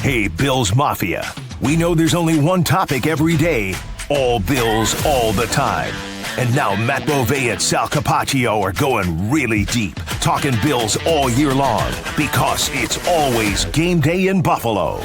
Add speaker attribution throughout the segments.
Speaker 1: Hey, Bills Mafia. We know there's only one topic every day. All Bills, all the time. And now Matt Beauvais and Sal Capaccio are going really deep, talking Bills all year long, because it's always game day in Buffalo.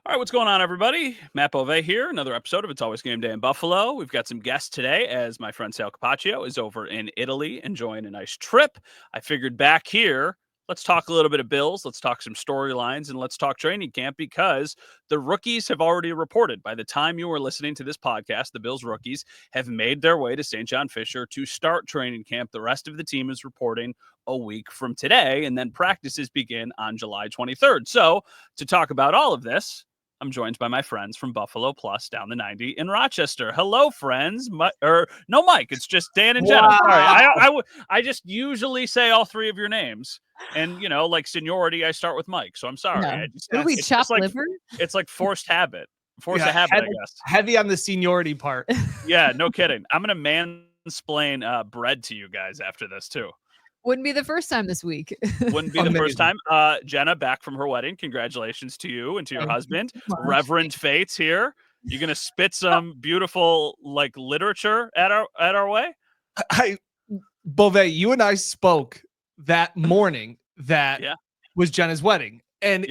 Speaker 2: All right, what's going on, everybody? Matt Beauvais here. Another episode of It's Always Game Day in Buffalo. We've got some guests today, as my friend Sal Capaccio is over in Italy enjoying a nice trip. I figured back here, let's talk a little bit of Bills, let's talk some storylines, and let's talk training camp, because the rookies have already reported. By the time you are listening to this podcast, the Bills rookies have made their way to St. John Fisher to start training camp. The rest of the team is reporting a week from today, and then practices begin on July 23rd. So to talk about all of this, I'm joined by my friends from Buffalo Plus down the 90 in Rochester. Hello, friends. No, Mike. It's just Dan and Jenna. Sorry. I just usually say all three of your names. And, you know, like seniority, I start with Mike. So I'm sorry.
Speaker 3: No. Do we chop liver?
Speaker 2: It's like forced habit. A habit, I guess.
Speaker 4: Heavy on the seniority part.
Speaker 2: Yeah, no kidding. I'm going to mansplain bread to you guys after this, too.
Speaker 3: Wouldn't be the first time this week.
Speaker 2: Wouldn't be the first time. Jenna, back from her wedding. Congratulations to you and to your husband. Reverend Fetes here. You gonna spit some beautiful literature at our way?
Speaker 4: Beauvais, you and I spoke that morning that was Jenna's wedding. And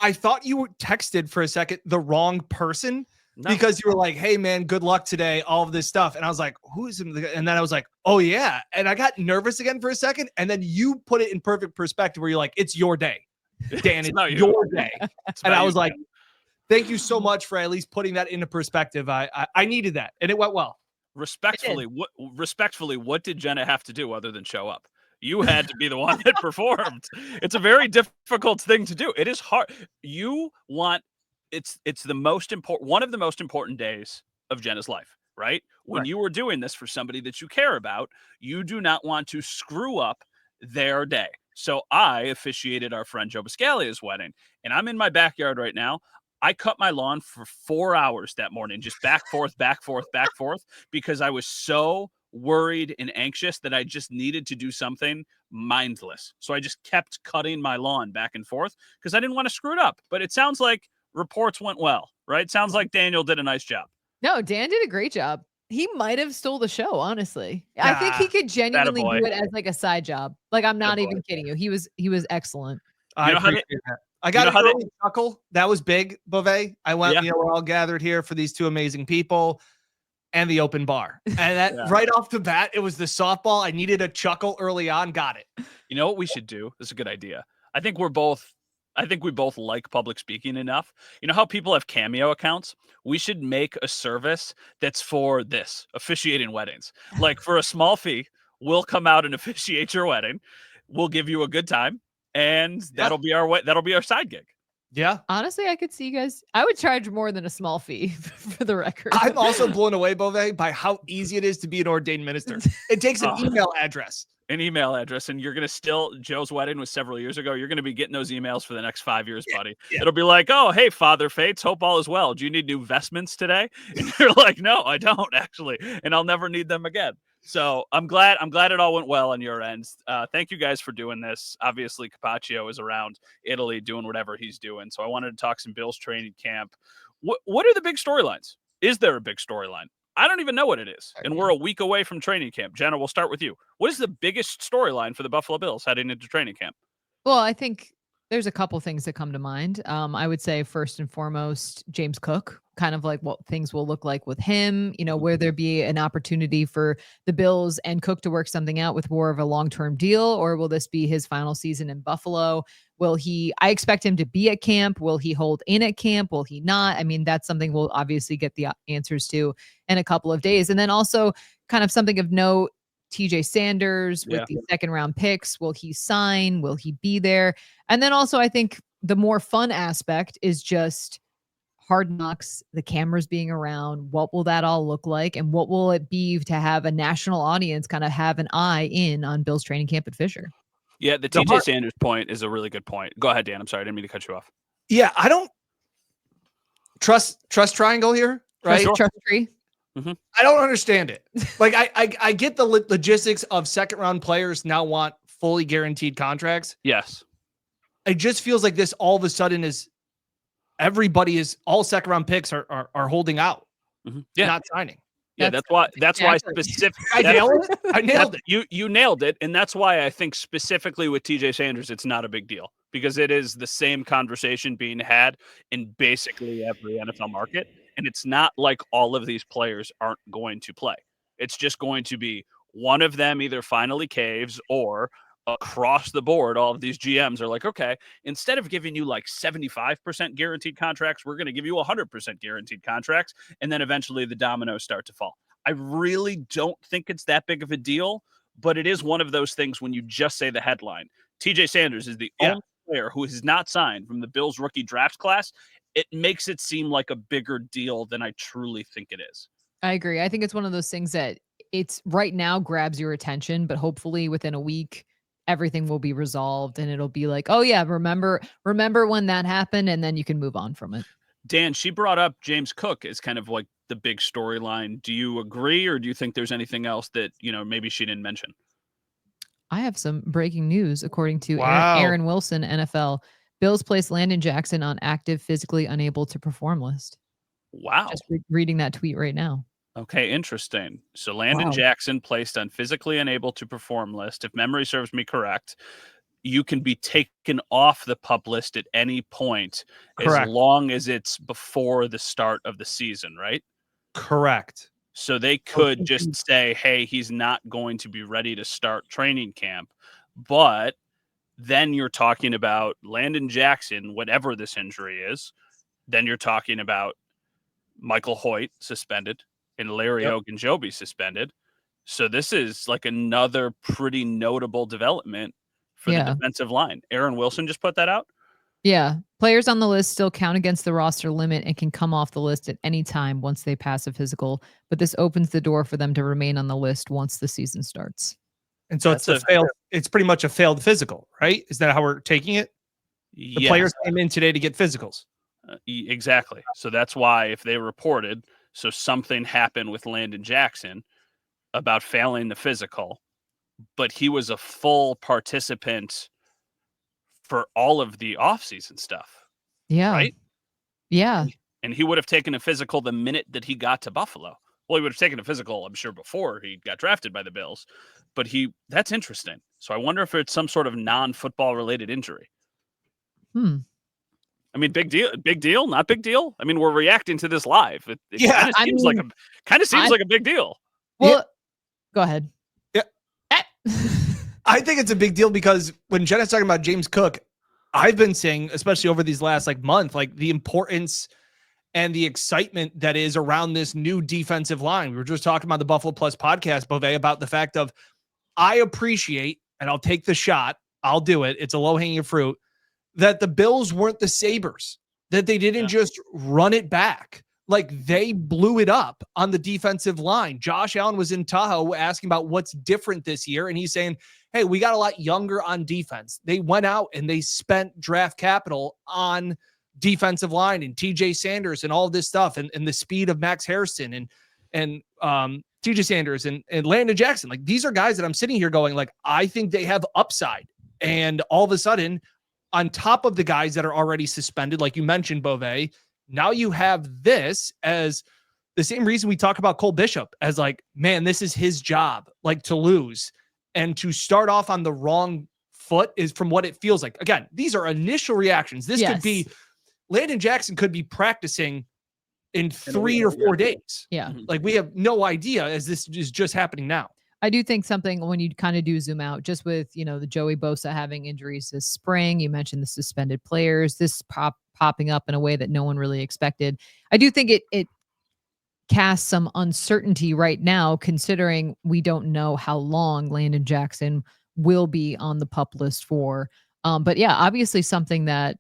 Speaker 4: I thought you texted for a second the wrong person. No. Because you were like, hey, man, good luck today, all of this stuff. And I was like, who is him? And then I was like, oh, yeah. And I got nervous again for a second. And then you put it in perfect perspective where you're like, it's your day, Dan. It's your day. And I was like, thank you so much for at least putting that into perspective. I needed that. And it went well.
Speaker 2: Respectfully, what did Jenna have to do other than show up? You had to be the one that performed. It's a very difficult thing to do. It is hard. It's the most important, one of the most important days of Jenna's life, right? When you are doing this for somebody that you care about, you do not want to screw up their day. So I officiated our friend Joe Biscaglia's wedding, and I'm in my backyard right now. I cut my lawn for 4 hours that morning, just back, forth, because I was so worried and anxious that I just needed to do something mindless. So I just kept cutting my lawn back and forth because I didn't want to screw it up. But it sounds like reports went well, right? Sounds like Daniel did a nice job.
Speaker 3: No, Dan did a great job. He might have stole the show, honestly. I think he could genuinely do it as like a side job. Like, I'm not even kidding you. He was excellent.
Speaker 4: I appreciate that. I got an early chuckle. That was big, Beauvais. I went, we're all gathered here for these two amazing people and the open bar. And that right off the bat, it was the softball. I needed a chuckle early on. Got it.
Speaker 2: You know what we should do? This is a good idea. I think we both like public speaking enough. You know how people have Cameo accounts? We should make a service that's for this, officiating weddings. Like, for a small fee, we'll come out and officiate your wedding. We'll give you a good time, and that'll be our side gig.
Speaker 4: Yeah.
Speaker 3: Honestly, I could see you guys. I would charge more than a small fee for the record.
Speaker 4: I'm also blown away, Beauvais, by how easy it is to be an ordained minister. It takes an email address.
Speaker 2: And you're going to Joe's wedding was several years ago. You're going to be getting those emails for the next 5 years, buddy. Yeah. It'll be like, oh, hey, Father Fetes, hope all is well. Do you need new vestments today? And you're like, no, I don't actually. And I'll never need them again. So I'm glad it all went well on your end. Thank you guys for doing this. Obviously, Capaccio is around Italy doing whatever he's doing. So I wanted to talk some Bills training camp. What are the big storylines? Is there a big storyline? I don't even know what it is. And we're a week away from training camp. Jenna, we'll start with you. What is the biggest storyline for the Buffalo Bills heading into training camp?
Speaker 3: Well, I think there's a couple things that come to mind. I would say first and foremost, James Cook, kind of like what things will look like with him, where there be an opportunity for the Bills and Cook to work something out with more of a long-term deal, or will this be his final season in Buffalo? I expect him to be at camp. Will he hold in at camp? Will he not? I mean, that's something we'll obviously get the answers to in a couple of days. And then also kind of something of note, TJ Sanders with the second round picks. Will he sign? Will he be there? And then also, I think the more fun aspect is just Hard Knocks, the cameras being around. What will that all look like? And what will it be to have a national audience kind of have an eye in on Bill's training camp at Fisher?
Speaker 2: Yeah, the TJ Sanders point is a really good point. Go ahead, Dan. I'm sorry. I didn't mean to cut you off.
Speaker 4: Yeah, I don't trust triangle here, right?
Speaker 3: Trust tree.
Speaker 4: I don't understand it. Like I get the logistics of second round players now want fully guaranteed contracts.
Speaker 2: Yes.
Speaker 4: It just feels like this all of a sudden is all second round picks are holding out, not signing.
Speaker 2: Yeah, that's why specific.
Speaker 4: I nailed it. I nailed it.
Speaker 2: You nailed it, and that's why I think specifically with TJ Sanders, it's not a big deal because it is the same conversation being had in basically every NFL market, and it's not like all of these players aren't going to play. It's just going to be one of them either finally caves or across the board, all of these GMs are like, okay, instead of giving you like 75% guaranteed contracts, we're going to give you 100% guaranteed contracts. And then eventually the dominoes start to fall. I really don't think it's that big of a deal, but it is one of those things when you just say the headline. TJ Sanders is the only player who has not signed from the Bills rookie draft class. It makes it seem like a bigger deal than I truly think it is.
Speaker 3: I agree. I think it's one of those things that it's right now grabs your attention, but hopefully within a week, everything will be resolved and it'll be like, oh yeah, remember when that happened, and then you can move on from it.
Speaker 2: Dan, she brought up James Cook as kind of like the big storyline. Do you agree, or do you think there's anything else that, maybe she didn't mention?
Speaker 3: I have some breaking news. According to Aaron Wilson, NFL, Bills placed Landon Jackson on active, physically unable to perform list.
Speaker 2: Wow.
Speaker 3: Just reading that tweet right now.
Speaker 2: Okay, interesting. So Landon Jackson placed on physically unable to perform list. If memory serves me correct, you can be taken off the PUP list at any point as long as it's before the start of the season, right?
Speaker 4: Correct.
Speaker 2: So they could just say, hey, he's not going to be ready to start training camp. But then you're talking about Landon Jackson, whatever this injury is. Then you're talking about Michael Hoyt suspended and Larry Ogunjobi suspended. So this is like another pretty notable development for the defensive line. Aaron Wilson just put that out.
Speaker 3: Yeah. Players on the list still count against the roster limit and can come off the list at any time once they pass a physical, but this opens the door for them to remain on the list once the season starts.
Speaker 4: And so it's pretty much a failed physical, right? Is that how we're taking it? The players came in today to get physicals.
Speaker 2: Exactly. So that's why if they reported, so something happened with Landon Jackson about failing the physical, but he was a full participant for all of the offseason stuff.
Speaker 3: Yeah.
Speaker 2: Right?
Speaker 3: Yeah.
Speaker 2: And he would have taken a physical the minute that he got to Buffalo. Well, he would have taken a physical, I'm sure, before he got drafted by the Bills. But that's interesting. So I wonder if it's some sort of non-football related injury. I mean, big deal, not big deal. I mean, we're reacting to this live. It kind of seems like a big deal.
Speaker 3: Well, go ahead.
Speaker 4: Yeah. I think it's a big deal because when Jenna's talking about James Cook, I've been saying, especially over these last month, the importance and the excitement that is around this new defensive line. We were just talking about the Buffalo Plus podcast, Beauvais, about the fact of I appreciate, and I'll take the shot. I'll do it. It's a low-hanging fruit. That the Bills weren't the Sabres, that they didn't just run it back. They blew it up on the defensive line. Josh Allen was in Tahoe asking about what's different this year. And he's saying, hey, we got a lot younger on defense. They went out and they spent draft capital on defensive line and TJ Sanders and all this stuff and the speed of Max Harrison and TJ Sanders and Landon Jackson. These are guys that I'm sitting here going, I think they have upside. And all of a sudden, on top of the guys that are already suspended, like you mentioned, Beauvais, now you have this as the same reason we talk about Cole Bishop as man, this is his job, to lose and to start off on the wrong foot is from what it feels like. Again, these are initial reactions. This could be Landon Jackson could be practicing in 3 or 4 days.
Speaker 3: Yeah.
Speaker 4: We have no idea as this is just happening now.
Speaker 3: I do think something when you kind of do zoom out, just with, the Joey Bosa having injuries this spring, you mentioned the suspended players, this popping up in a way that no one really expected. I do think it casts some uncertainty right now, considering we don't know how long Landon Jackson will be on the PUP list for. But yeah, obviously something that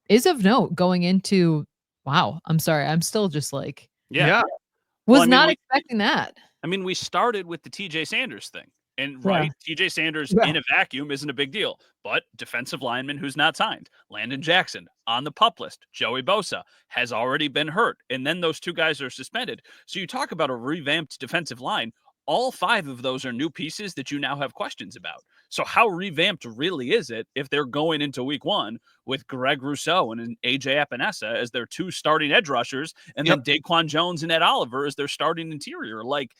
Speaker 3: is of note going into, wow, I'm sorry. I'm still just was not expecting that.
Speaker 2: I mean, we started with the TJ Sanders thing. And TJ Sanders in a vacuum isn't a big deal, but defensive lineman who's not signed, Landon Jackson on the PUP list, Joey Bosa has already been hurt. And then those two guys are suspended. So you talk about a revamped defensive line. All 5 of those are new pieces that you now have questions about. So how revamped really is it if they're going into week 1 with Greg Rousseau and AJ Epinesa as their 2 starting edge rushers, and then Daquan Jones and Ed Oliver as their starting interior? Like,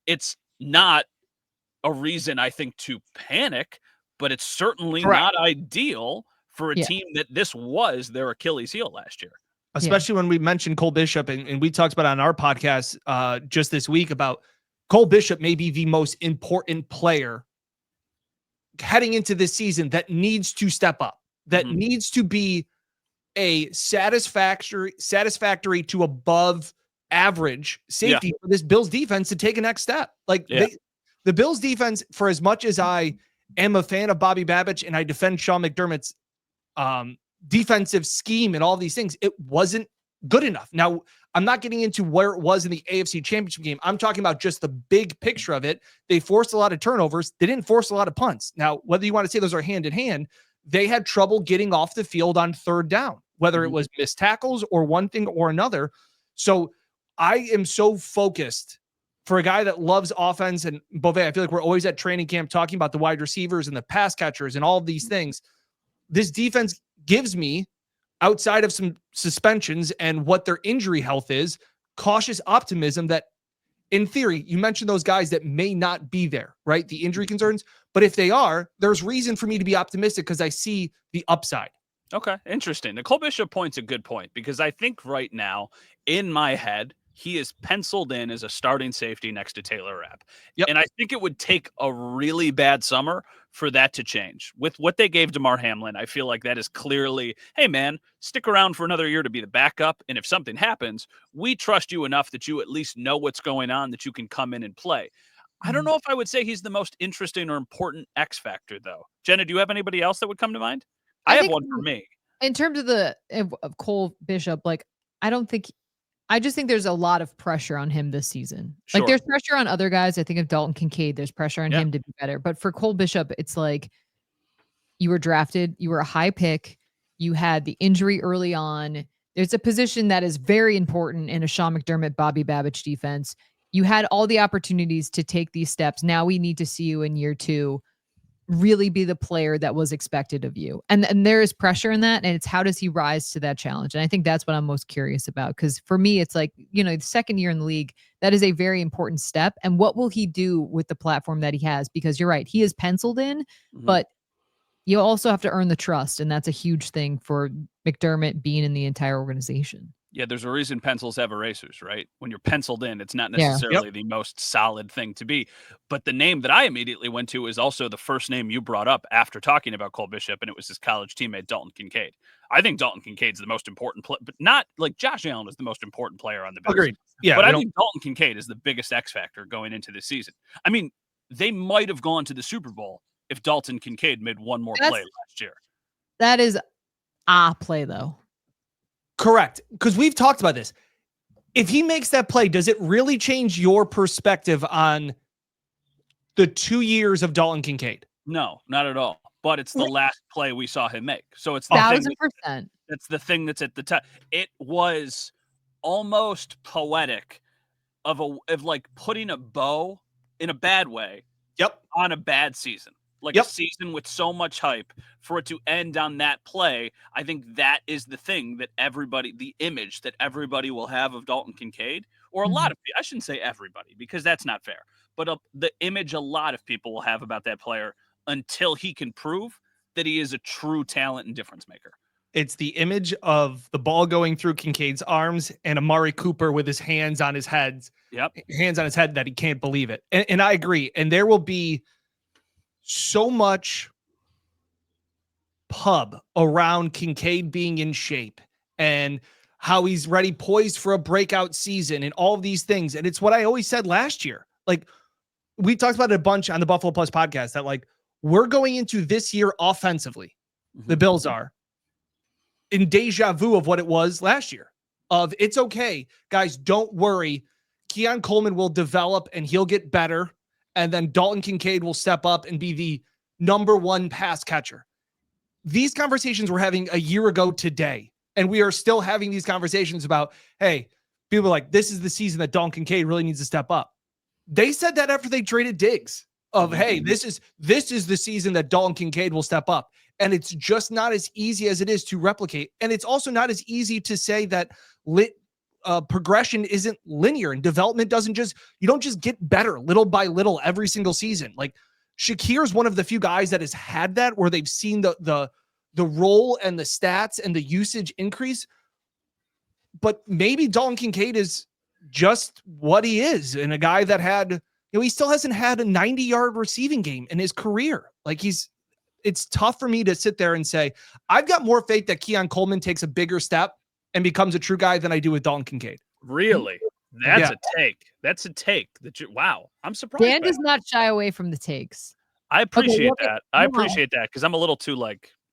Speaker 2: it's not a reason, I think, to panic, but it's certainly not ideal for a team that this was their Achilles heel last year.
Speaker 4: Especially when we mentioned Cole Bishop, and we talked about on our podcast just this week about Cole Bishop may be the most important player heading into this season that needs to step up, that needs to be a satisfactory to above average safety for this Bills defense to take a next step. Like the Bills defense, for as much as I am a fan of Bobby Babich and I defend Sean McDermott's defensive scheme and all these things, it wasn't good enough. Now, I'm not getting into where it was in the AFC Championship game. I'm talking about just the big picture of it. They forced a lot of turnovers. They didn't force a lot of punts. Now, whether you want to say those are hand in hand, they had trouble getting off the field on 3rd down, whether it was missed tackles or one thing or another. So I am so focused for a guy that loves offense, and Beauvais, I feel like we're always at training camp talking about the wide receivers and the pass catchers and all of these things. This defense gives me, outside of some suspensions and what their injury health is, cautious optimism that, in theory, you mentioned those guys that may not be there, right? The injury concerns. But if they are, there's reason for me to be optimistic because I see the upside.
Speaker 2: Okay, interesting. Nicole Bishop point's a good point, because I think right now, in my head, he is penciled in as a starting safety next to Taylor Rapp. And I think it would take a really bad summer for that to change. With what they gave DeMar Hamlin, I feel like that is clearly, hey, man, stick around for another year to be the backup. And if something happens, we trust you enough that you at least know what's going on, that you can come in and play. I don't know if I would say he's the most interesting or important X factor, though. Jenna, do you have anybody else that would come to mind? I have one for me.
Speaker 3: In terms of Cole Bishop, like, I just think there's a lot of pressure on him this season. Like, there's pressure on other guys. I think of Dalton Kincaid, there's pressure on him to be better. But for Cole Bishop, it's like, you were drafted, you were a high pick, you had the injury early on. There's a position that is very important in a Sean McDermott, Bobby Babich defense. You had all the opportunities to take these steps. Now we need to see you in year 2 really be the player that was expected of you. And there is pressure in that. And it's, how does he rise to that challenge? And I think that's what I'm most curious about. Because for me, it's like, the second year in the league, that is a very important step. And what will he do with the platform that he has? Because you're right, he is penciled in, but you also have to earn the trust. And that's a huge thing for McDermott being in the entire organization.
Speaker 2: Yeah, there's a reason pencils have erasers, right? When you're penciled in, it's not necessarily the most solid thing to be. But the name that I immediately went to is also the first name you brought up after talking about Cole Bishop, and it was his college teammate, Dalton Kincaid. I think Dalton Kincaid's the most important player, but not like Josh Allen is the most important player on the Bills.
Speaker 4: Agreed. Yeah,
Speaker 2: but I think Dalton Kincaid is the biggest X factor going into this season. I mean, they might have gone to the Super Bowl if Dalton Kincaid made one more play last year.
Speaker 3: That is a play, though.
Speaker 4: Correct. Because we've talked about this. If he makes that play, does it really change your perspective on the 2 years of Dalton Kincaid?
Speaker 2: No, not at all. But it's the last play we saw him make. So it's
Speaker 3: 1,000%.
Speaker 2: That's the thing that's at the top. It was almost poetic of like putting a bow, in a bad way, on a bad season. Like a season with so much hype, for it to end on that play. I think that is the thing that the image that everybody will have of Dalton Kincaid, or a lot of people, I shouldn't say everybody because that's not fair, but the image a lot of people will have about that player until he can prove that he is a true talent and difference maker.
Speaker 4: It's the image of the ball going through Kincaid's arms and Amari Cooper with his hands on his head, that he can't believe it. And I agree. And there will be so much pub around Kincaid being in shape and how he's ready, poised for a breakout season and all of these things. And it's what I always said last year. Like, we talked about it a bunch on the Buffalo Plus podcast, that like, we're going into this year offensively. The Bills are in deja vu of what it was last year, of it's okay, guys, don't worry. Keon Coleman will develop and he'll get better and then Dalton Kincaid will step up and be the number one pass catcher. These conversations we're having a year ago today, and we are still having these conversations about, hey, people are like, this is the season that Dalton Kincaid really needs to step up. They said that after they traded Diggs of, hey, this is the season that Dalton Kincaid will step up. And it's just not as easy as it is to replicate. And it's also not as easy to say that progression isn't linear, and development you don't just get better little by little every single season. Like Shakir is one of the few guys that has had that, where they've seen the role and the stats and the usage increase. But maybe Dalton Kincaid is just what he is, and a guy that had, he still hasn't had a 90-yard receiving game in his career. Like it's tough for me to sit there and say, I've got more faith that Keon Coleman takes a bigger step and becomes a true guy than I do with Dalton Kincaid.
Speaker 2: Really? That's a take. That's a take. Wow. I'm surprised.
Speaker 3: Dan does not shy away from the takes.
Speaker 2: I appreciate that. I appreciate that, because I'm a little too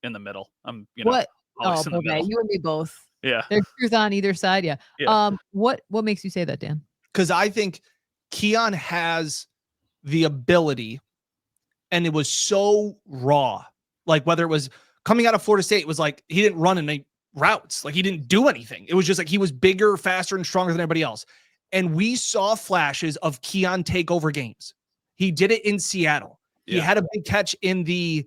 Speaker 2: in the middle. I'm,
Speaker 3: what?
Speaker 2: Always in the middle.
Speaker 3: You and me both.
Speaker 2: Yeah.
Speaker 3: There's truth on either side. Yeah. What makes you say that, Dan?
Speaker 4: Because I think Keon has the ability, and it was so raw. Like whether it was coming out of Florida State, it was like he didn't run any routes. Like he didn't do anything. It was just like he was bigger, faster, and stronger than everybody else. And we saw flashes of Keon take over games. He did it in Seattle. He had a big catch in the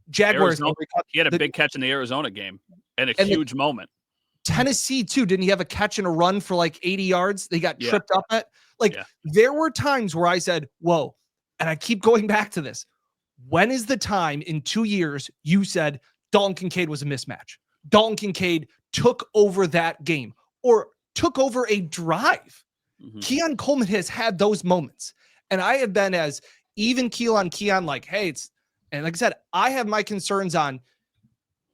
Speaker 4: Jaguars.
Speaker 2: He had a big catch in the Arizona game and a huge moment.
Speaker 4: Tennessee too. Didn't he have a catch and a run for like 80 yards? They got tripped up at. There were times where I said, whoa. And I keep going back to this. When is the time in 2 years you said Dalton Kincaid was a mismatch? Dalton Kincaid took over that game or took over a drive. Keon Coleman has had those moments. And I have been as even keel on Keon, like, hey, and like I said, I have my concerns on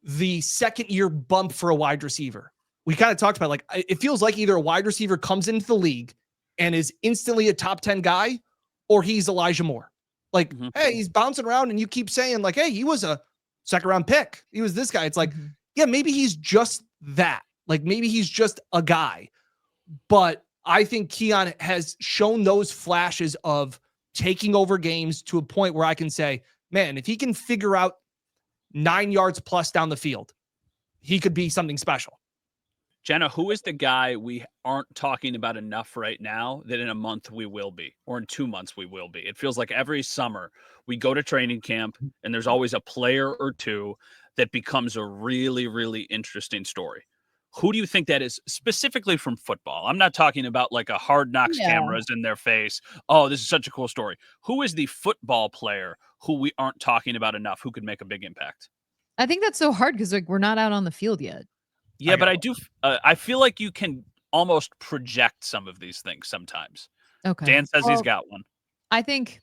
Speaker 4: the second year bump for a wide receiver. We kind of talked about, like, it feels like either a wide receiver comes into the league and is instantly a top 10 guy, or he's Elijah Moore. Like, hey, he's bouncing around and you keep saying like, hey, he was a second round pick. He was this guy. It's like, yeah, maybe he's just that. Like maybe he's just a guy. But I think Keon has shown those flashes of taking over games to a point where I can say, man, if he can figure out 9 yards plus down the field, he could be something special.
Speaker 2: Jenna, who is the guy we aren't talking about enough right now that in a month we will be, or in 2 months we will be? It feels like every summer we go to training camp and there's always a player or two that becomes a really, really interesting story. Who do you think that is, specifically from football? I'm not talking about like a Hard Knocks cameras in their face. Oh, this is such a cool story. Who is the football player who we aren't talking about enough who could make a big impact?
Speaker 3: I think that's so hard because like we're not out on the field yet.
Speaker 2: Yeah, but I do. I feel like you can almost project some of these things sometimes.
Speaker 3: Okay.
Speaker 2: Dan says he's got one.
Speaker 3: I think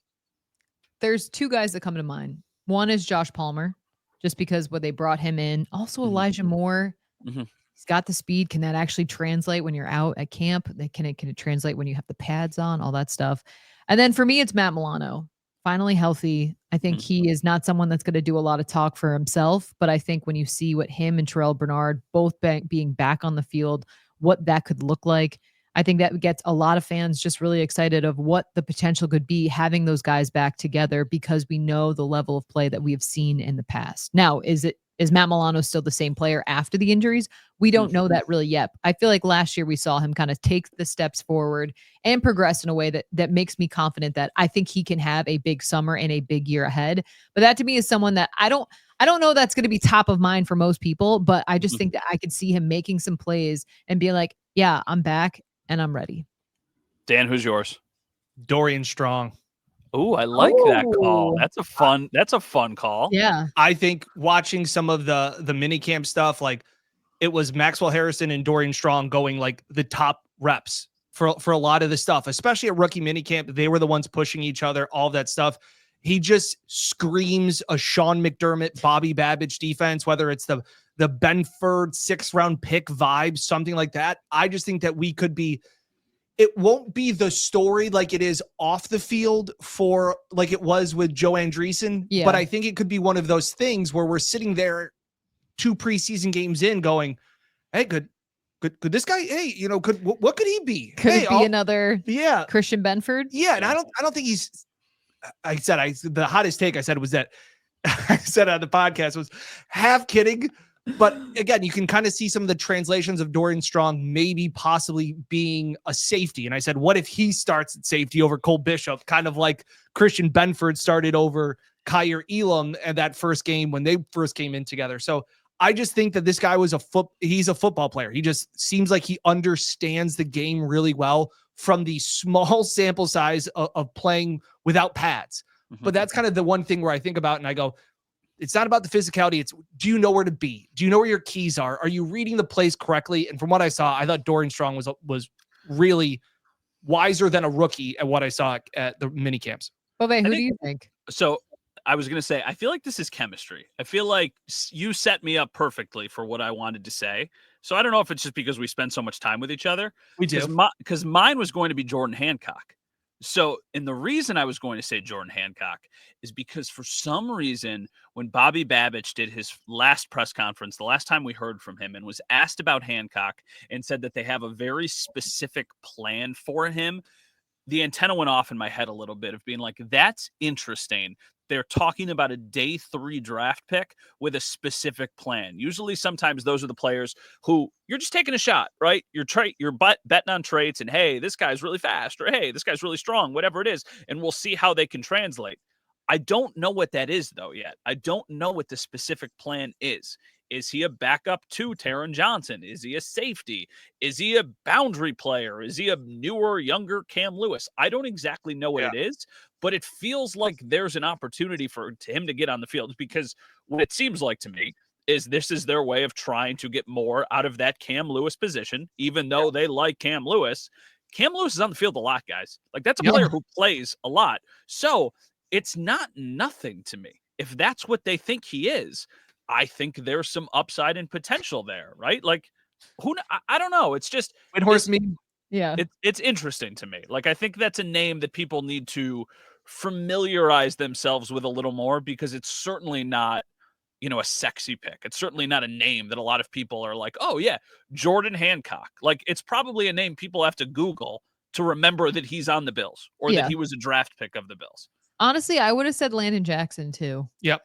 Speaker 3: there's two guys that come to mind. One is Josh Palmer, just because when they brought him in. Also Elijah Moore. He's got the speed. Can that actually translate when you're out at camp? Can it translate when you have the pads on? All that stuff. And then for me, it's Matt Milano. Finally healthy. I think he is not someone that's going to do a lot of talk for himself, but I think when you see what him and Terrell Bernard both being back on the field, what that could look like, I think that gets a lot of fans just really excited of what the potential could be having those guys back together, because we know the level of play that we have seen in the past. Now, is Matt Milano still the same player after the injuries? We don't know that really yet. I feel like last year we saw him kind of take the steps forward and progress in a way that makes me confident that I think he can have a big summer and a big year ahead. But that to me is someone that I don't know that's going to be top of mind for most people, but I just think that I could see him making some plays and be like, yeah, I'm back and I'm ready.
Speaker 2: Dan, who's yours?
Speaker 4: Dorian Strong.
Speaker 2: Oh, I like that call. That's a fun call.
Speaker 3: Yeah.
Speaker 4: I think watching some of the mini camp stuff, like it was Maxwell Harrison and Dorian Strong going like the top reps for a lot of the stuff, especially at rookie mini camp. They were the ones pushing each other, all that stuff. He just screams a Sean McDermott, Bobby Babbage defense, whether it's the Benford 6th round pick vibe, something like that. I just think that we could be, it won't be the story like it is off the field for like it was with Joe Andreessen, but I think it could be one of those things where we're sitting there 2 preseason games in going, hey, could this guy, hey, what could he be?
Speaker 3: Could it be another Christian Benford?
Speaker 4: Yeah. And I don't think he's the hottest take I said was that I said on the podcast was half kidding. But again, you can kind of see some of the translations of Dorian Strong maybe possibly being a safety. And I said, what if he starts at safety over Cole Bishop, kind of like Christian Benford started over Kyer Elam at that first game when they first came in together. So I just think that this guy was he's a football player. He just seems like he understands the game really well from the small sample size of playing without pads. But that's kind of the one thing where I think about and I go, it's not about the physicality. It's, do you know where to be? Do you know where your keys are? Are you reading the plays correctly? And from what I saw, I thought Dorian Strong was really wiser than a rookie at what I saw at the mini camps.
Speaker 3: Who do you think?
Speaker 2: So I was going to say, I feel like this is chemistry. I feel like you set me up perfectly for what I wanted to say. So I don't know if it's just because we spend so much time with each other.
Speaker 4: We do.
Speaker 2: Because mine was going to be Jordan Hancock. So, and the reason I was going to say Jordan Hancock is because for some reason, when Bobby Babich did his last press conference, the last time we heard from him and was asked about Hancock and said that they have a very specific plan for him, the antenna went off in my head a little bit of being like, that's interesting. They're talking about a day 3 draft pick with a specific plan. Usually, sometimes those are the players who you're just taking a shot, right? You're betting on traits and, hey, this guy's really fast or, hey, this guy's really strong, whatever it is. And we'll see how they can translate. I don't know what that is, though, yet. I don't know what the specific plan is. Is he a backup to Taron Johnson? Is he a safety? Is he a boundary player? Is he a newer, younger Cam Lewis? I don't exactly know what it is, but it feels like there's an opportunity for him to get on the field because what it seems like to me is this is their way of trying to get more out of that Cam Lewis position, even though they like Cam Lewis. Cam Lewis is on the field a lot, guys. Like, that's a player who plays a lot. So it's not nothing to me. If that's what they think he is, I think there's some upside and potential there, right? Like, I don't know. It's just it's interesting to me. Like, I think that's a name that people need to familiarize themselves with a little more because it's certainly not, a sexy pick. It's certainly not a name that a lot of people are like, oh yeah, Jordan Hancock. Like, it's probably a name people have to Google to remember that he's on the Bills or that he was a draft pick of the Bills.
Speaker 3: Honestly, I would have said Landon Jackson too.
Speaker 4: Yep.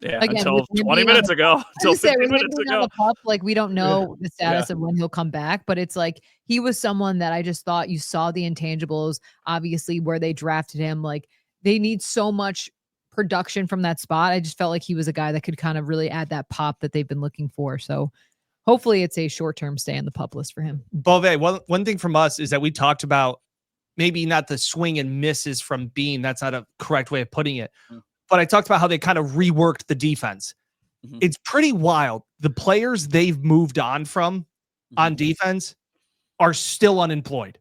Speaker 2: Yeah, again, until 20 minutes ago. Until 15 minutes ago.
Speaker 3: Like, we don't know the status of when he'll come back, but it's like he was someone that I just thought you saw the intangibles, obviously, where they drafted him. Like, they need so much production from that spot. I just felt like he was a guy that could kind of really add that pop that they've been looking for. So hopefully it's a short-term stay on the pup list for him.
Speaker 4: Bove, one thing from us is that we talked about maybe not the swing and misses from Bean. That's not a correct way of putting it. But I talked about how they kind of reworked the defense. It's pretty wild. The players they've moved on from on defense are still unemployed.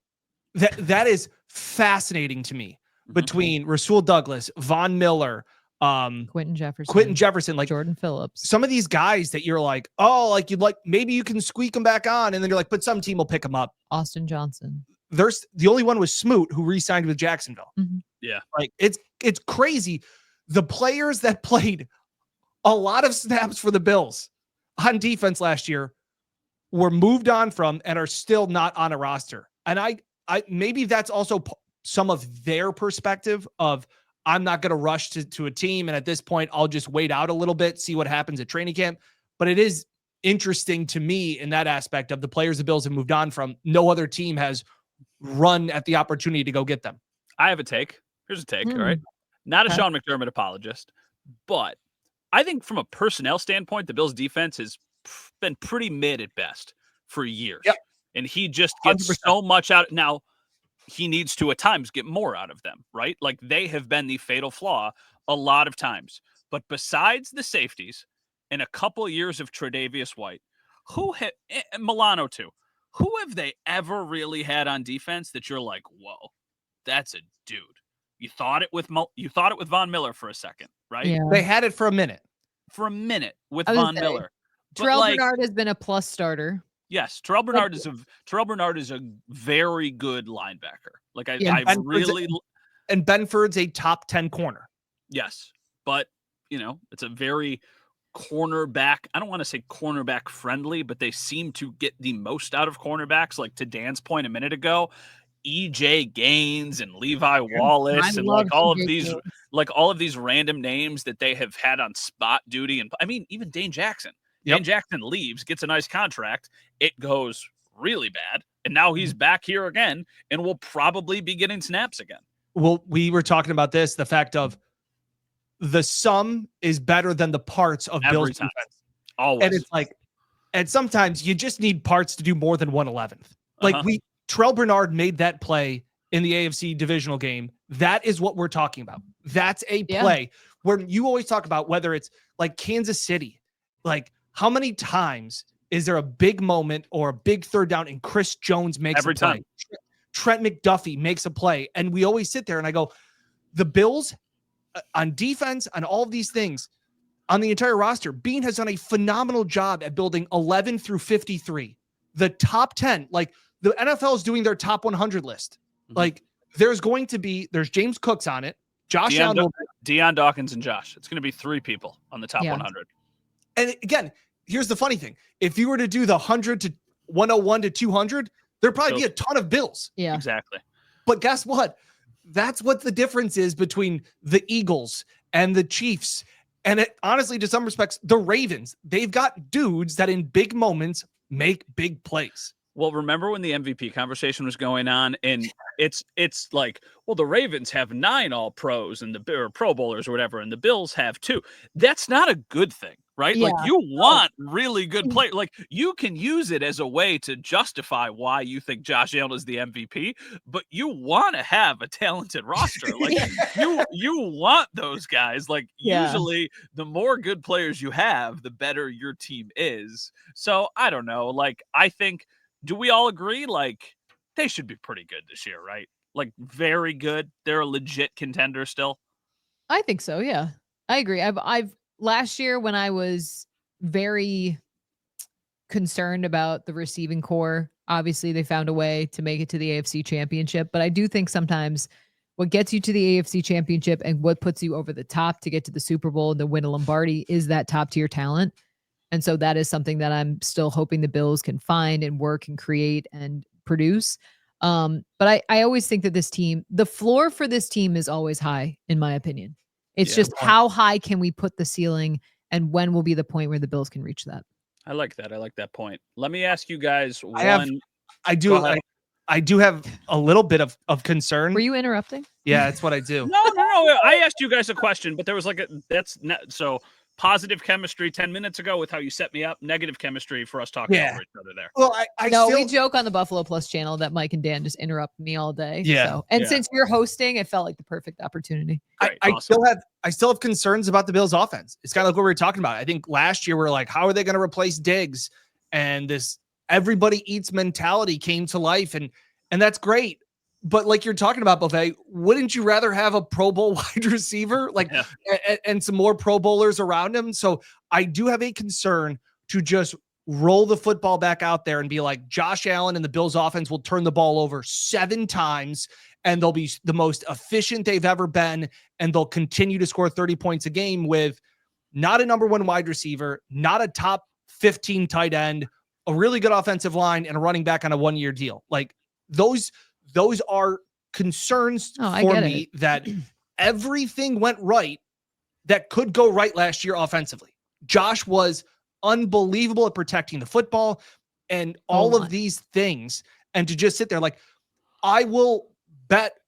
Speaker 4: That is fascinating to me. Between Rasul Douglas, Von Miller,
Speaker 3: Quentin Jefferson,
Speaker 4: like
Speaker 3: Jordan Phillips,
Speaker 4: some of these guys that you're like, oh, like maybe you can squeak them back on, and then you're like, but some team will pick them up.
Speaker 3: Austin Johnson.
Speaker 4: There's the only one was Smoot who re-signed with Jacksonville.
Speaker 2: Yeah,
Speaker 4: like it's crazy. The players that played a lot of snaps for the Bills on defense last year were moved on from and are still not on a roster. And I maybe that's also some of their perspective of, I'm not going to rush to a team. And at this point, I'll just wait out a little bit, see what happens at training camp. But it is interesting to me in that aspect of the players the Bills have moved on from. No other team has run at the opportunity to go get them.
Speaker 2: I have a take. Here's a take. All right. Not a Sean McDermott apologist, but I think from a personnel standpoint, the Bills defense has been pretty mid at best for years.
Speaker 4: Yep.
Speaker 2: And he just gets 100%. So much out. Now, he needs to at times get more out of them, right? Like, they have been the fatal flaw a lot of times. But besides the safeties and a couple of years of Tre'Davious White, Milano too, who have they ever really had on defense that you're like, whoa, that's a dude? You thought it with Von Miller for a second, right?
Speaker 3: Yeah.
Speaker 4: They had it for a minute.
Speaker 2: With Von Miller.
Speaker 3: Terrell Bernard has been a plus starter.
Speaker 2: Yes, Terrell Bernard is a very good linebacker. Like, and
Speaker 4: Benford's a top 10 corner.
Speaker 2: Yes, but it's a very cornerback. I don't want to say cornerback friendly, but they seem to get the most out of cornerbacks. Like, to Dan's point a minute ago, EJ Gaines and Levi Wallace and like all of these random names that they have had on spot duty. And I mean, even Dane Jackson. Dane Jackson leaves, gets a nice contract. It goes really bad. And now he's back here again and will probably be getting snaps again.
Speaker 4: Well, we were talking about this, the fact of the sum is better than the parts of Bills defense.
Speaker 2: Always.
Speaker 4: And it's like, and sometimes you just need parts to do more than 1/11th. Like Terrell Bernard made that play in the AFC divisional game. That is what we're talking about. That's a play where you always talk about whether it's like Kansas City, like how many times is there a big moment or a big third down and Chris Jones makes
Speaker 2: every
Speaker 4: a play?
Speaker 2: Time.
Speaker 4: Trent McDuffie makes a play. And we always sit there and I go, the Bills on defense, on all of these things, on the entire roster, Bean has done a phenomenal job at building 11 through 53. The top 10, like the NFL is doing their top 100 list. Like there's James Cooks on it. Josh Allen.
Speaker 2: Deion Dawkins and Josh. It's going to be 3 people on the top 100.
Speaker 4: And again, here's the funny thing. If you were to do the 100 to 101 to 200, there'd probably be a ton of Bills.
Speaker 3: Yeah,
Speaker 2: exactly.
Speaker 4: But guess what? That's what the difference is between the Eagles and the Chiefs. And honestly, to some respects, the Ravens. They've got dudes that in big moments make big plays.
Speaker 2: Well, remember when the MVP conversation was going on, and it's like, well, the Ravens have 9 All-Pros and or Pro Bowlers or whatever, and the Bills have 2. That's not a good thing, right?
Speaker 3: Yeah.
Speaker 2: Like you want really good players. Like you can use it as a way to justify why you think Josh Allen is the MVP, but you want to have a talented roster. Like you want those guys. Like usually the more good players you have, the better your team is. So I don't know. Like I think. Do we all agree? Like they should be pretty good this year, right? Like very good. They're a legit contender still.
Speaker 3: I think so. Yeah, I agree. I've last year when I was very concerned about the receiving core, obviously they found a way to make it to the AFC Championship. But I do think sometimes what gets you to the AFC Championship and what puts you over the top to get to the Super Bowl and to win a Lombardi is that top tier talent. And so that is something that I'm still hoping the Bills can find and work and create and produce. But I always think that this team, the floor for this team is always high, in my opinion. It's just how high can we put the ceiling and when will be the point where the Bills can reach that?
Speaker 2: I like that. I like that point. Let me ask you guys
Speaker 4: I do have a little bit of concern.
Speaker 3: Were you interrupting?
Speaker 4: Yeah, that's what I do.
Speaker 2: No. I asked you guys a question, but there was so positive chemistry 10 minutes ago with how you set me up. Negative chemistry for us talking over each other there.
Speaker 4: Well,
Speaker 3: we joke on the Buffalo Plus channel that Mike and Dan just interrupt me all day.
Speaker 4: Yeah.
Speaker 3: Since you're hosting, it felt like the perfect opportunity.
Speaker 4: I still have concerns about the Bills offense. It's kind of like what we were talking about. I think last year we were like, how are they going to replace Diggs? And this everybody eats mentality came to life. And that's great. But like you're talking about, Buffet, wouldn't you rather have a Pro Bowl wide receiver and some more Pro Bowlers around him? So I do have a concern to just roll the football back out there and be like, Josh Allen and the Bills offense will turn the ball over 7 times and they'll be the most efficient they've ever been. And they'll continue to score 30 points a game with not a number 1 wide receiver, not a top 15 tight end, a really good offensive line, and a running back on a 1-year deal. Like those are concerns for me that everything went right that could go right last year offensively. Josh was unbelievable at protecting the football and all of these things. And to just sit there like, I will bet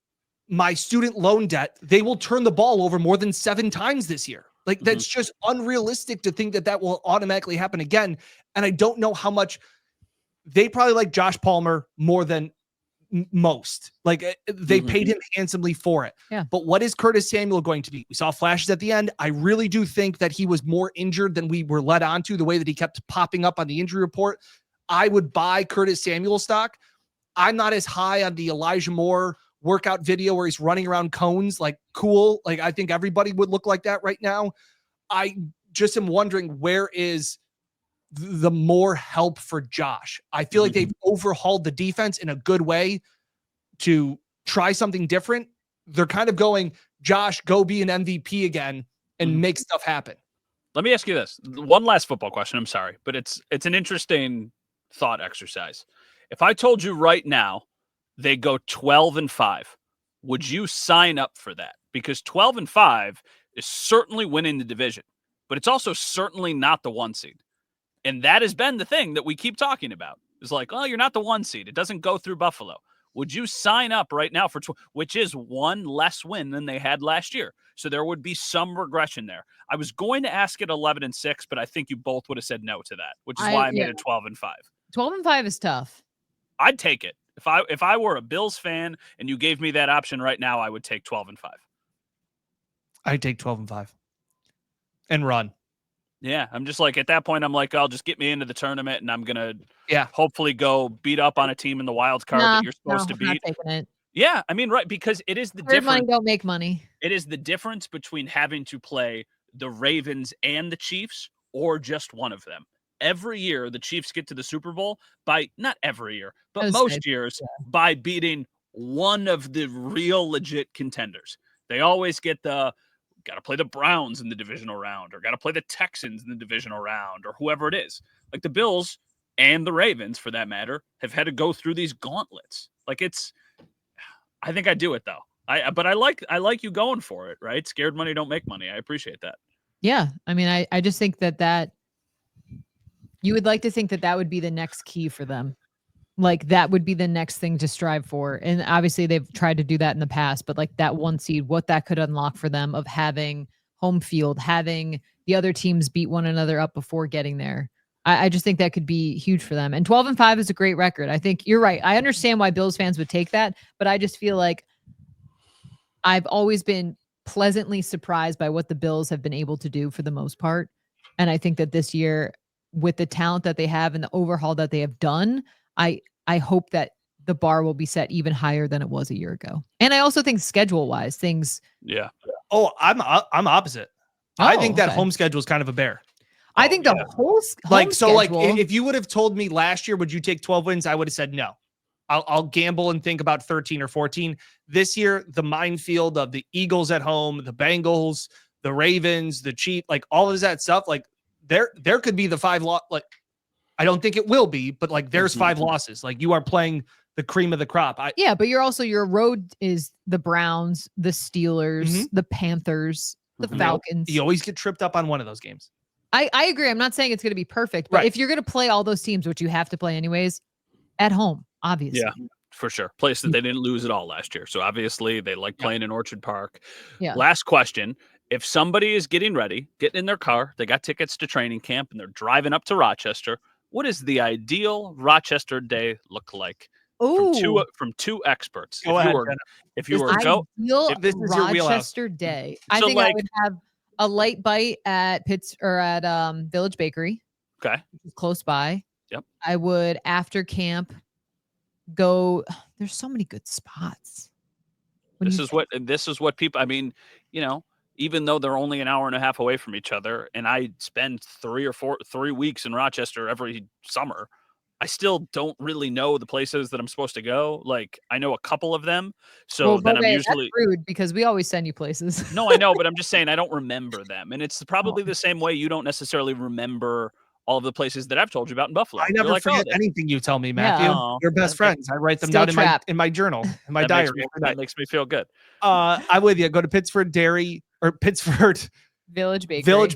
Speaker 4: my student loan debt, they will turn the ball over more than 7 times this year. Like that's just unrealistic to think that will automatically happen again. And I don't know how much they probably like Josh Palmer more than most. Like they paid him handsomely for it.
Speaker 3: Yeah.
Speaker 4: But what is Curtis Samuel going to be? We saw flashes at the end. I really do think that he was more injured than we were led on to, the way that he kept popping up on the injury report. I would buy Curtis Samuel stock. I'm not as high on the Elijah Moore workout video where he's running around cones. Like cool. Like I think everybody would look like that right now. I just am wondering where is the more help for Josh. I feel like they've overhauled the defense in a good way to try something different. They're kind of going, Josh, go be an MVP again and make stuff happen.
Speaker 2: Let me ask you this. One last football question. I'm sorry, but it's an interesting thought exercise. If I told you right now they go 12-5. Would you sign up for that? Because 12-5 is certainly winning the division, but it's also certainly not the 1 seed. And that has been the thing that we keep talking about. It's like, oh, you're not the 1 seed. It doesn't go through Buffalo. Would you sign up right now for which is one less win than they had last year? So there would be some regression there. I was going to ask it 11-6, but I think you both would have said no to that, which is why I made it 12-5.
Speaker 3: 12-5 is tough.
Speaker 2: I'd take it. If I were a Bills fan and you gave me that option right now, I would take 12-5.
Speaker 4: I'd take 12-5 and run.
Speaker 2: Yeah, I'm just like, at that point, I'm like, I'll just get me into the tournament, and I'm gonna hopefully go beat up on a team in the wild card that you're supposed to beat.
Speaker 3: Not taking it.
Speaker 2: Yeah, I mean, right, because it is the difference.
Speaker 3: Money don't make money.
Speaker 2: It is the difference between having to play the Ravens and the Chiefs or just one of them. Every year, the Chiefs get to the Super Bowl by, not every year, but most years, by beating one of the real legit contenders. They always get got to play the Browns in the divisional round, or got to play the Texans in the divisional round, or whoever it is. Like the Bills and the Ravens, for that matter, have had to go through these gauntlets. Like I think I do it though. But I like you going for it, right? Scared money don't make money. I appreciate that.
Speaker 3: Yeah. I mean, I just think that you would like to think that would be the next key for them. Like that would be the next thing to strive for. And obviously they've tried to do that in the past, but like that 1 seed, what that could unlock for them of having home field, having the other teams beat one another up before getting there. I just think that could be huge for them. And 12-5 is a great record. I think you're right. I understand why Bills fans would take that, but I just feel like I've always been pleasantly surprised by what the Bills have been able to do for the most part. And I think that this year, with the talent that they have and the overhaul that they have done, I hope that the bar will be set even higher than it was a year ago. And I also think schedule-wise, things.
Speaker 2: Yeah.
Speaker 4: Oh, I'm opposite. I think that home schedule is kind of a bear.
Speaker 3: I think the whole home schedule,
Speaker 4: like if you would have told me last year, would you take 12 wins? I would have said no. I'll gamble and think about 13 or 14. This year, the minefield of the Eagles at home, the Bengals, the Ravens, the Chiefs, like all of that stuff, like there could be the 5 like. I don't think it will be, but like there's 5 losses. Like you are playing the cream of the crop.
Speaker 3: But your road is the Browns, the Steelers, the Panthers, the Falcons.
Speaker 4: You always get tripped up on one of those games.
Speaker 3: I agree. I'm not saying it's going to be perfect, but if you're going to play all those teams, which you have to play anyways, at home, obviously.
Speaker 2: Yeah, for sure. Place that they didn't lose at all last year. So obviously they like playing in Orchard Park. Yeah. Last question. If somebody is getting ready, getting in their car, they got tickets to training camp and they're driving up to Rochester, what does the ideal Rochester day look like? From two experts. If you were
Speaker 3: ideal
Speaker 4: this is your wheelhouse.
Speaker 3: Rochester day, I think I would have a light bite at Village Bakery.
Speaker 2: Okay,
Speaker 3: close by.
Speaker 2: Yep.
Speaker 3: I would after camp go. There's so many good spots.
Speaker 2: This is what people. I mean, even though they're only an hour and a half away from each other, and I spend 3 weeks in Rochester every summer, I still don't really know the places that I'm supposed to go. Like I know a couple of them. So then I'm usually
Speaker 3: that's rude because we always send you places.
Speaker 2: No, I know, but I'm just saying I don't remember them. And it's probably the same way you don't necessarily remember all of the places that I've told you about in Buffalo.
Speaker 4: I never forget anything you tell me, Matthew.
Speaker 2: Yeah.
Speaker 4: You're best friends. I write them down in my journal, in my diary.
Speaker 2: That makes me feel good.
Speaker 4: I'm with you. Go to Pittsford Village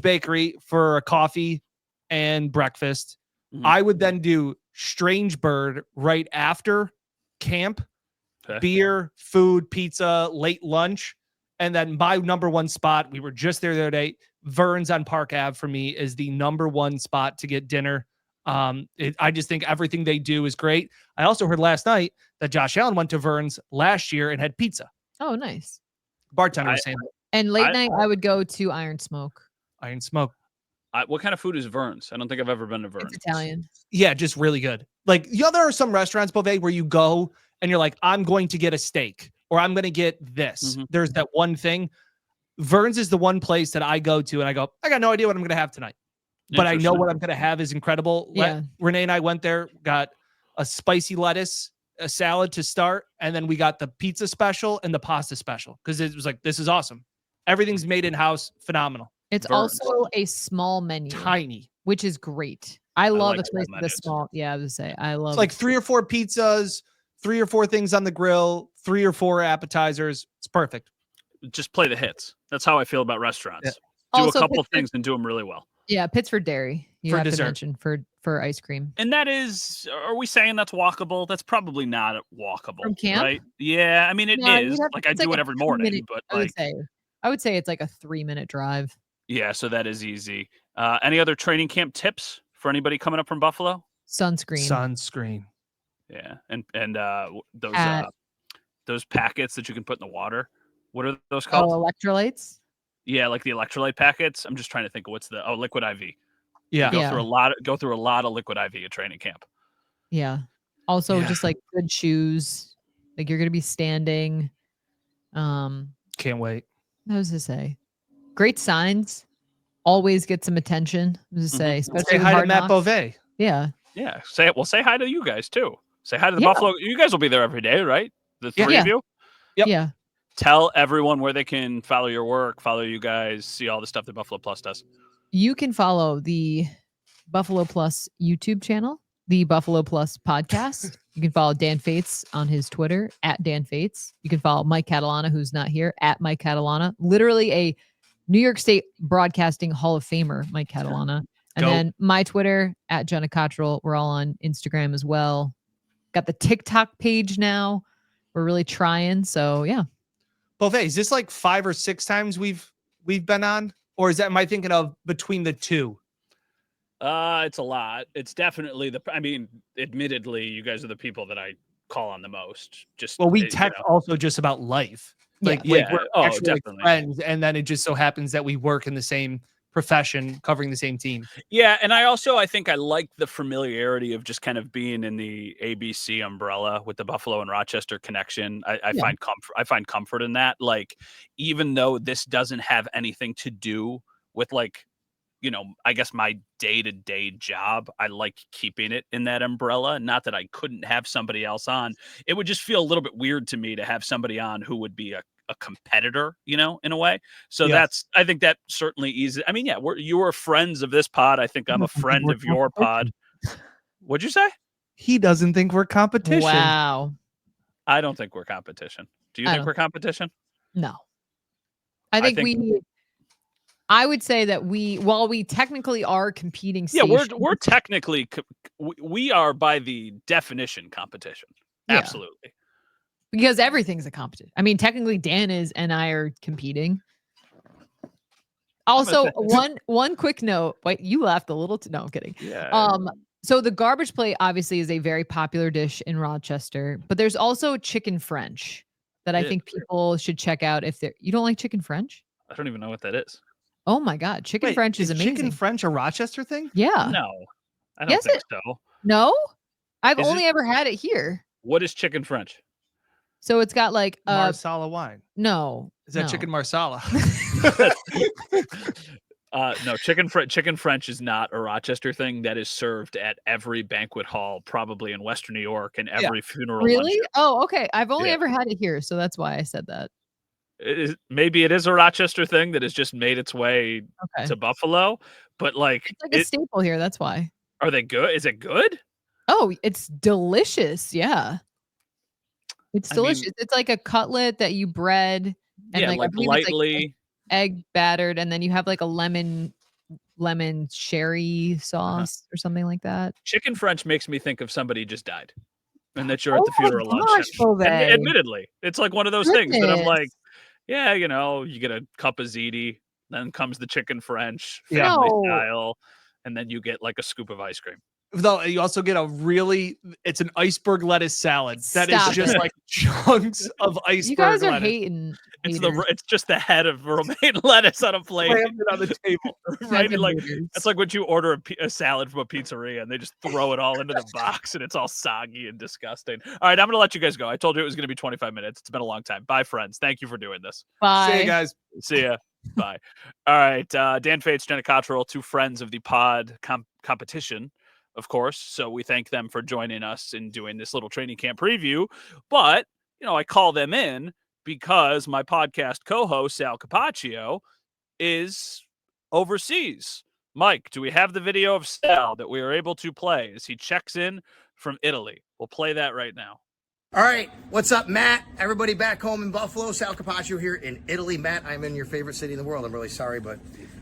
Speaker 4: Bakery for a coffee and breakfast. Mm-hmm. I would then do Strange Bird right after camp, beer, food, pizza, late lunch. And then my number one spot, we were just there the other day, Vern's on Park Ave for me is the number one spot to get dinner. I just think everything they do is great. I also heard last night that Josh Allen went to Vern's last year and had pizza.
Speaker 3: Oh, nice.
Speaker 4: Bartender was saying that.
Speaker 3: And late night, I would go to Iron Smoke.
Speaker 2: What kind of food is Vern's? I don't think I've ever been to Vern's.
Speaker 3: It's Italian.
Speaker 4: Yeah, just really good. Like, there are some restaurants, Beauvais, where you go and you're like, I'm going to get a steak or I'm going to get this. Mm-hmm. There's that one thing. Vern's is the one place that I go to and I go, I got no idea what I'm going to have tonight. But I know what I'm going to have is incredible.
Speaker 3: Yeah.
Speaker 4: Renee and I went there, got a spicy lettuce, a salad to start, and then we got the pizza special and the pasta special because it was like, this is awesome. Everything's made in-house. Phenomenal.
Speaker 3: It's also a small menu.
Speaker 4: Tiny.
Speaker 3: Which is great. I love a place with a small. Yeah, I would say I love.
Speaker 4: It's like 3 or 4 pizzas, 3 or 4 things on the grill, 3 or 4 appetizers. It's perfect.
Speaker 2: Just play the hits. That's how I feel about restaurants.
Speaker 4: Yeah.
Speaker 2: Do
Speaker 3: Also,
Speaker 2: a couple things and do them really well.
Speaker 3: Yeah, Pittsford Dairy. You
Speaker 4: For
Speaker 3: have
Speaker 4: dessert.
Speaker 3: to mention for ice cream.
Speaker 2: And that is, are we saying that's walkable? That's probably not walkable,
Speaker 3: From camp?
Speaker 2: right? Yeah, I mean it is. Like I do it every morning, but like
Speaker 3: I would say it's like a 3-minute drive.
Speaker 2: yeah, so that is easy. Any other training camp tips for anybody coming up from Buffalo?
Speaker 3: Sunscreen.
Speaker 2: Yeah, and those packets that you can put in the water. What are those called?
Speaker 3: Oh, electrolytes.
Speaker 2: Yeah, like the electrolyte packets. I'm just trying to think of what's the liquid IV.
Speaker 4: Yeah.
Speaker 2: Go through a lot of liquid IV at training camp.
Speaker 3: Yeah. Also, just like good shoes. Like you're gonna be standing.
Speaker 4: Can't wait.
Speaker 3: What was to say? Great signs. Always get some attention. I was to say, especially
Speaker 4: Say hi to
Speaker 3: Hard
Speaker 4: Matt
Speaker 3: Knocks.
Speaker 4: Beauvais.
Speaker 3: Yeah.
Speaker 2: Yeah, say hi to you guys too. Say hi to the Buffalo. You guys will be there every day, right? The three of you.
Speaker 4: Yep.
Speaker 3: Yeah.
Speaker 2: Tell everyone where they can follow your work, follow you guys, see all the stuff that Buffalo Plus does.
Speaker 3: You can follow the Buffalo Plus YouTube channel, the Buffalo Plus podcast. You can follow Dan Fetes on his Twitter at Dan Fetes. You can follow Mike Catalana, who's not here, at Mike Catalana. Literally a New York State Broadcasting Hall of Famer, Mike Catalana. And then my Twitter at Jenna Cottrell. We're all on Instagram as well. Got the TikTok page now. We're really trying. So yeah.
Speaker 4: Beauvais, is this like 5 or 6 times we've been on? Or is that, am I thinking of between the two?
Speaker 2: It's a lot. It's definitely admittedly, you guys are the people that I call on the most.
Speaker 4: We text also just about life. Like we're actually
Speaker 2: definitely
Speaker 4: like friends, and then it just so happens that we work in the same profession, covering the same team.
Speaker 2: Yeah, and I think I like the familiarity of just kind of being in the ABC umbrella with the Buffalo and Rochester connection. I find comfort in that. Like, even though this doesn't have anything to do with like, I guess my day-to-day job, I like keeping it in that umbrella. Not that I couldn't have somebody else on. It would just feel a little bit weird to me to have somebody on who would be a competitor, in a way. So I think that certainly eases. I mean, yeah, you were friends of this pod. I think I'm a friend of your pod. What'd you say?
Speaker 4: He doesn't think we're competition.
Speaker 3: Wow.
Speaker 2: I don't think we're competition. Do you think we're competition?
Speaker 3: No. I would say that while we technically are competing stations,
Speaker 2: we're technically we are by the definition competition.
Speaker 3: Yeah.
Speaker 2: Absolutely.
Speaker 3: Because everything's a competition. I mean, technically Dan and I are competing. Also, one quick note. Wait, you laughed a little. No, I'm kidding.
Speaker 2: Yeah.
Speaker 3: So the garbage plate obviously is a very popular dish in Rochester, but there's also chicken French that I think people should check out if you don't like chicken French.
Speaker 2: I don't even know what that is.
Speaker 3: Oh my God. Chicken French is amazing.
Speaker 4: Chicken French a Rochester thing?
Speaker 3: Yeah.
Speaker 2: No, I don't think so.
Speaker 3: No, I've only ever had it here.
Speaker 2: What is chicken French?
Speaker 3: So it's got like
Speaker 4: Marsala wine.
Speaker 3: No.
Speaker 4: Is that chicken Marsala?
Speaker 2: No, chicken French is not a Rochester thing. That is served at every banquet hall, probably in Western New York, and every funeral.
Speaker 3: Really?
Speaker 2: Luncheon.
Speaker 3: Oh, okay. I've only ever had it here, so that's why I said that.
Speaker 2: Maybe it is a Rochester thing that has just made its way to Buffalo, but it's like
Speaker 3: a staple here. That's why.
Speaker 2: Are they good? Is it good?
Speaker 3: Oh, it's delicious. Yeah. It's delicious. It's like a cutlet that you bread and like lightly egg battered, and then you have like a lemon sherry sauce or something like that.
Speaker 2: Chicken French makes me think of somebody just died, and that you're at the funeral luncheon. Admittedly, it's like one of those things that I'm like, yeah, you get a cup of ziti, then comes the chicken French, family style, and then you get like a scoop of ice cream.
Speaker 4: Though you also get it's an iceberg lettuce salad that is just like chunks of iceberg.
Speaker 3: You guys are
Speaker 4: lettuce.
Speaker 3: hating.
Speaker 2: It's just the head of romaine lettuce on a plate.
Speaker 4: On the table.
Speaker 2: Right? It's like when you order a salad from a pizzeria and they just throw it all into the box and it's all soggy and disgusting. All right, I'm gonna let you guys go. I told you it was gonna be 25 minutes. It's been a long time. Bye, friends. Thank you for doing this.
Speaker 3: Bye.
Speaker 4: See you guys.
Speaker 2: See ya. Bye. All right. Dan Fetes, Jenna Cottrell, 2 friends of the pod competition, of course. So we thank them for joining us in doing this little training camp preview. But, I call them in because my podcast co-host, Sal Capaccio, is overseas. Mike, do we have the video of Sal that we are able to play as he checks in from Italy? We'll play that right now.
Speaker 5: All right, what's up, Matt? Everybody back home in Buffalo. Sal Capaccio here in Italy. Matt, I'm in your favorite city in the world. I'm really sorry, but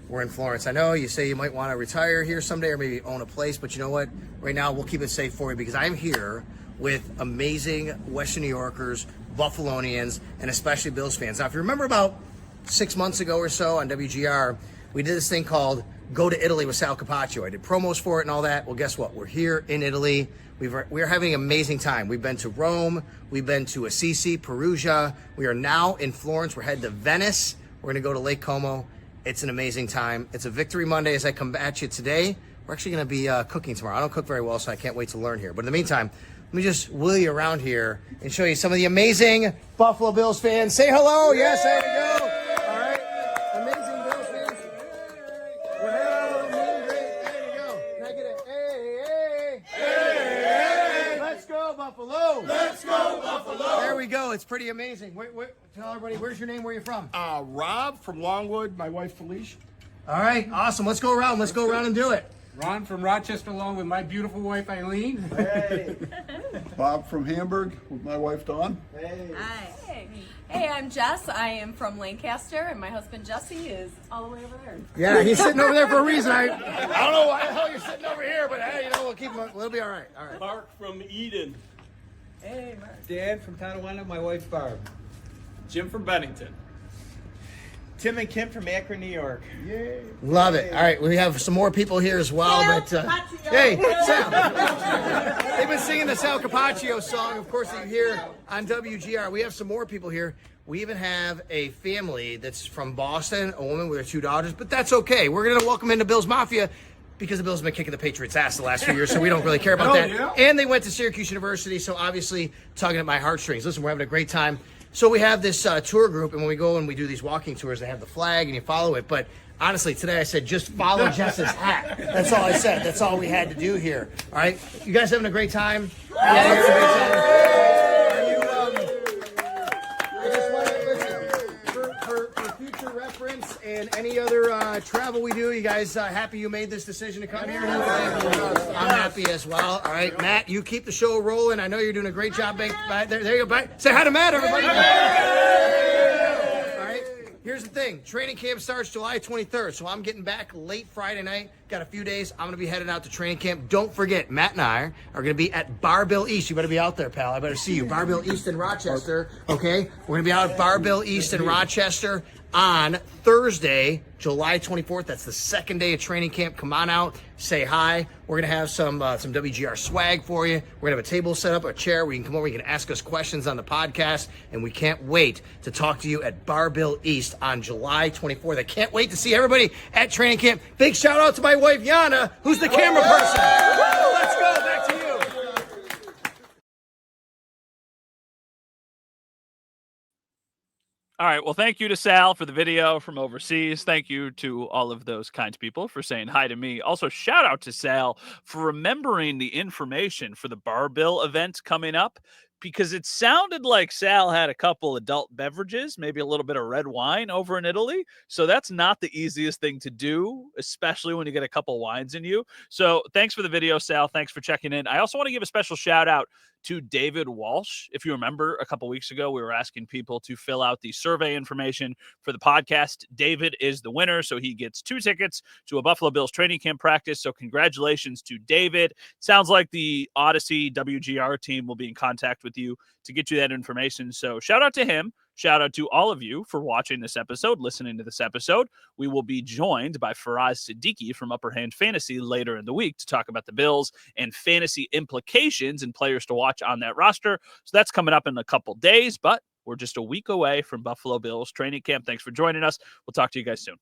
Speaker 5: we're in Florence. I know you say you might want to retire here someday or maybe own a place, but you know what? Right now, we'll keep it safe for you because I'm here with amazing Western New Yorkers, Buffalonians, and especially Bills fans. Now, if you remember about 6 months ago or so on WGR, we did this thing called Go to Italy with Sal Capaccio. I did promos for it and all that. Well, guess what? We're here in Italy. We're having an amazing time. We've been to Rome. We've been to Assisi, Perugia. We are now in Florence. We're headed to Venice. We're going to go to Lake Como. It's an amazing time. It's a Victory Monday as I come at you today. We're actually going to be cooking tomorrow. I don't cook very well, so I can't wait to learn here. But in the meantime, let me just wheel you around here and show you some of the amazing Buffalo Bills fans. Say hello. Yes, there we go. All right. Amazing Bills fans. Well, there you go. Can I get a hey, hey, hey? Let's go, Buffalo. Let's go, Buffalo. There we go. It's pretty amazing. Tell everybody, where's your name? Where are you from?
Speaker 6: Rob from Longwood. My wife, Felicia.
Speaker 5: All right. Awesome. Let's go around. Let's go around and do it.
Speaker 7: Ron from Rochester, along with my beautiful wife, Eileen.
Speaker 6: Hey. Bob from Hamburg with my wife, Dawn.
Speaker 8: Hey. Hi. Hey, I'm Jess. I am from Lancaster, and my husband, Jesse, is all the way over there.
Speaker 5: Yeah, he's sitting over there for a reason. I don't know why the hell you're sitting over here, but hey, we'll keep him. We'll be all right. All right.
Speaker 9: Mark from Eden.
Speaker 8: Hey, Mark.
Speaker 7: Dan from Tonawanda, my wife, Barb.
Speaker 9: Jim from Bennington.
Speaker 10: Tim and Kim from Akron, New York.
Speaker 5: Yay. Love it. All right, we have some more people here as well. Hey, Sal. They've been singing the Sal Capaccio song, of course, that you hear on WGR. We have some more people here. We even have a family that's from Boston, a woman with her 2 daughters, but that's okay. We're going to welcome into Bills Mafia because the Bills have been kicking the Patriots' ass the last few years, so we don't really care about that. Yeah. And they went to Syracuse University, so obviously tugging at my heartstrings. Listen, we're having a great time. So we have this tour group, and when we go and we do these walking tours, they have the flag, and you follow it. But honestly, today I said, just follow Jess's hat. That's all I said. That's all we had to do here. All right? You guys having a great time? Yeah, having a great time. I just want to listen, for future reference and any other travel we do, you guys happy you made this decision to come here? I'm happy as well. All right, Matt, you keep the show rolling. I know you're doing a great job. There you go. Bye. Say hi to Matt, everybody. All right, here's the thing. Training camp starts July 23rd, so I'm getting back late Friday night. Got a few days. I'm going to be heading out to training camp. Don't forget, Matt and I are going to be at Barbell East. You better be out there, pal. I better see you. Barbell East in Rochester, okay? We're going to be out at Barbell East in Rochester on Thursday, July 24th. That's the second day of training camp. Come on out, say hi. We're going to have some WGR swag for you. We're going to have a table set up, a chair where you can come over, you can ask us questions on the podcast, and we can't wait to talk to you at Barbell East on July 24th. I can't wait to see everybody at training camp. Big shout out to my wife, Yana, who's the camera person. Woo! Let's go, back to you.
Speaker 2: All right. Well, thank you to Sal for the video from overseas. Thank you to all of those kind people for saying hi to me. Also, shout out to Sal for remembering the information for the Barbell event coming up, because it sounded like Sal had a couple adult beverages, maybe a little bit of red wine over in Italy. So that's not the easiest thing to do, especially when you get a couple wines in you. So thanks for the video, Sal. Thanks for checking in. I also want to give a special shout out to David Walsh. If you remember, a couple weeks ago, we were asking people to fill out the survey information for the podcast. David is the winner, so he gets 2 tickets to a Buffalo Bills training camp practice. So congratulations to David. Sounds like the Odyssey WGR team will be in contact with you to get you that information. So shout out to him. Shout out to all of you for watching this episode, listening to this episode. We will be joined by Faraz Siddiqui from Upper Hand Fantasy later in the week to talk about the Bills and fantasy implications and players to watch on that roster. So that's coming up in a couple days, but we're just a week away from Buffalo Bills training camp. Thanks for joining us. We'll talk to you guys soon.